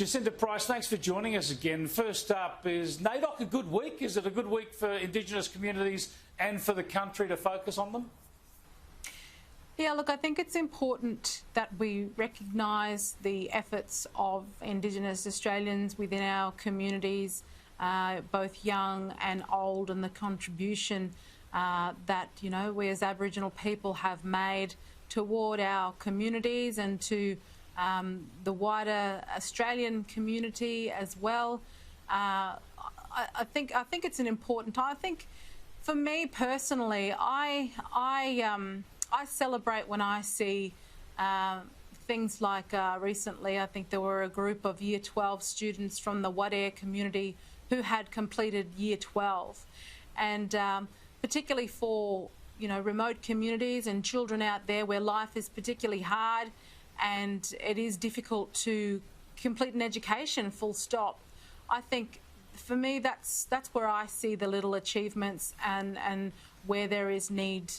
Jacinta Price, thanks for joining us again. First up, is NAIDOC a good week? Is it a good week for Indigenous communities and for the country to focus on them? Yeah, look, I think it's important that we recognise the efforts of Indigenous Australians within our communities, both young and old, and the contribution that, you know, we as Aboriginal people have made toward our communities and to the wider Australian community as well. I think it's an important time. I think, for me personally, I celebrate when I see things like recently. I think there were a group of Year 12 students from the Wadeye community who had completed Year 12, and particularly for, you know, remote communities and children out there where life is particularly hard and it is difficult to complete an education, full stop. I think for me that's where I see the little achievements and where there is need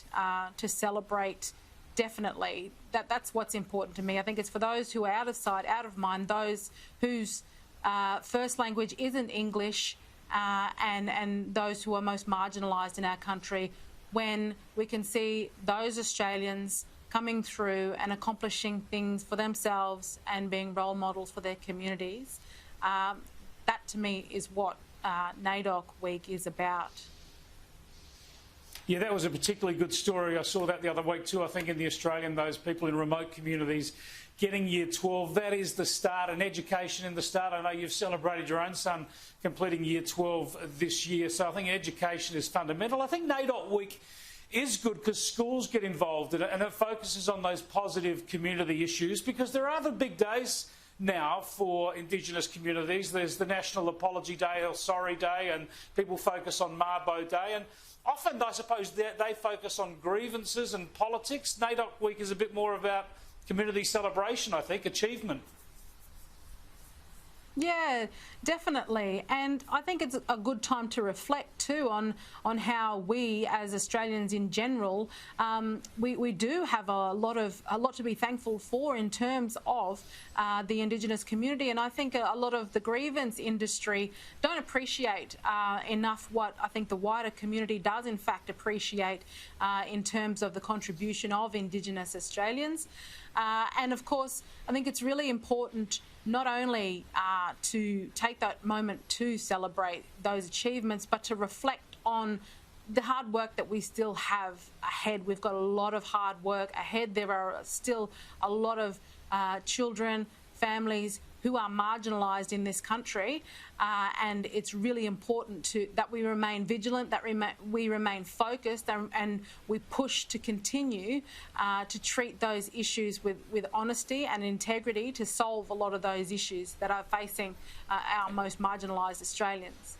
to celebrate. Definitely, that's what's important to me. I think it's for those who are out of sight, out of mind, those whose first language isn't English, and those who are most marginalised in our country, when we can see those Australians coming through and accomplishing things for themselves and being role models for their communities. That to me is what NAIDOC Week is about. Yeah, that was a particularly good story. I saw that the other week too, I think, in The Australian, those people in remote communities getting Year 12. That is the start, and education in the start. I know you've celebrated your own son completing Year 12 this year, so I think education is fundamental. I think NAIDOC Week is good because schools get involved in it, and it focuses on those positive community issues, because there are other big days now for Indigenous communities. There's the National Apology Day or Sorry Day, and people focus on Mabo Day, and often I suppose they focus on grievances and politics. NAIDOC Week is a bit more about community celebration, I think, achievement. Yeah, definitely, and I think it's a good time to reflect too on how we as Australians in general, we do have a lot to be thankful for in terms of the Indigenous community, and I think a lot of the grievance industry don't appreciate enough what I think the wider community does in fact appreciate in terms of the contribution of Indigenous Australians. And of course, I think it's really important not only to take that moment to celebrate those achievements, but to reflect on the hard work that we still have ahead. We've got a lot of hard work ahead. There are still a lot of children, families who are marginalised in this country, and it's really important that we remain vigilant, that we remain focused, and we push to continue to treat those issues with honesty and integrity to solve a lot of those issues that are facing our most marginalised Australians.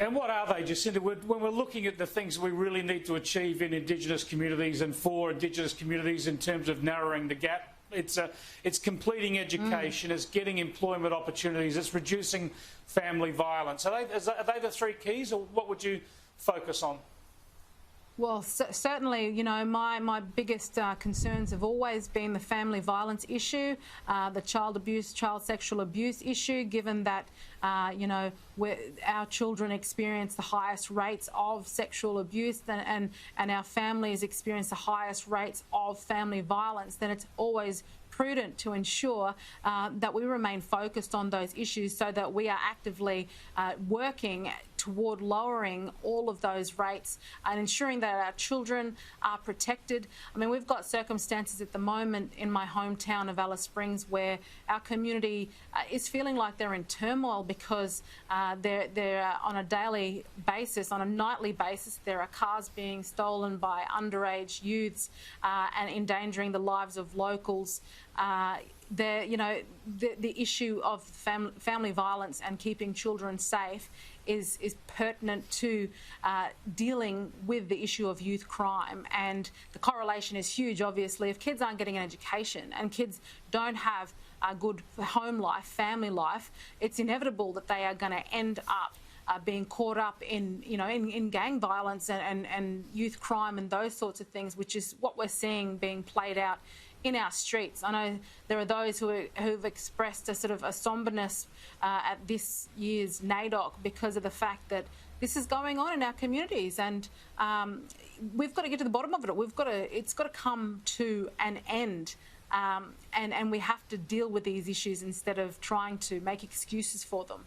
And what are they, Jacinta? When we're looking at the things we really need to achieve in Indigenous communities and for Indigenous communities in terms of narrowing the gap, it's completing education, it's getting employment opportunities, it's reducing family violence. Are they the three keys, or what would you focus on? Well, certainly, you know, my biggest concerns have always been the family violence issue, the child abuse, child sexual abuse issue, given that, you know, our children experience the highest rates of sexual abuse and our families experience the highest rates of family violence. Then it's always prudent to ensure that we remain focused on those issues so that we are actively working toward lowering all of those rates and ensuring that our children are protected. I mean, we've got circumstances at the moment in my hometown of Alice Springs where our community is feeling like they're in turmoil because they're on a daily basis, on a nightly basis, there are cars being stolen by underage youths and endangering the lives of locals. You know, the issue of family violence and keeping children safe is pertinent to dealing with the issue of youth crime, and the correlation is huge. Obviously, if kids aren't getting an education and kids don't have a good home life, family life, it's inevitable that they are going to end up being caught up in, you know, in gang violence and youth crime and those sorts of things, which is what we're seeing being played out in our streets. I know there are those who've expressed a sort of a somberness at this year's NAIDOC because of the fact that this is going on in our communities, and we've got to get to the bottom of it. It's got to come to an end, and we have to deal with these issues instead of trying to make excuses for them.